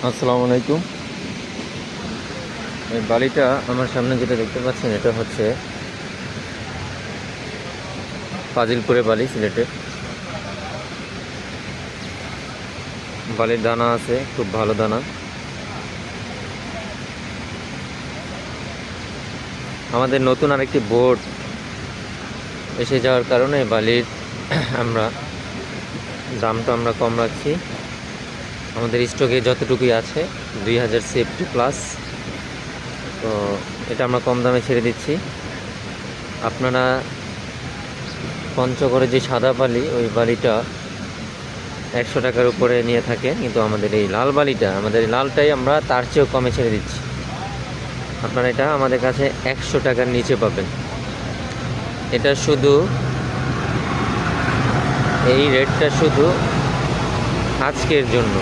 আসসালামু আলাইকুম। এই বালিটা আমার সামনে যেটা দেখতে পাচ্ছেন, এটা হচ্ছে ফাজিলপুরে বালি, সিলেটে। বালির দানা আছে, খুব ভালো দানা। আমাদের নতুন আরেকটি বোট এসে যাওয়ার কারণে বালির আমরা দামটা কম রাখছি। আমাদের স্টকে যতটুকুই আছে 2000 সেফটি প্লাস, তো এটা আমরা কম দামে ছেড়ে দিচ্ছি। আপনারা পঞ্চগড়ে যে সাদা বালি, ওই বালিটা 100 টাকার উপরে নিয়ে থাকে, কিন্তু আমাদের এই লাল বালিটা, আমাদের এই লালটাই আমরা তার চেয়েও কমে ছেড়ে দিচ্ছি। আপনারা এটা আমাদের কাছে 100 টাকার নিচে পাবেন। এটা শুধু, এই রেটটা শুধু আজকের জন্য।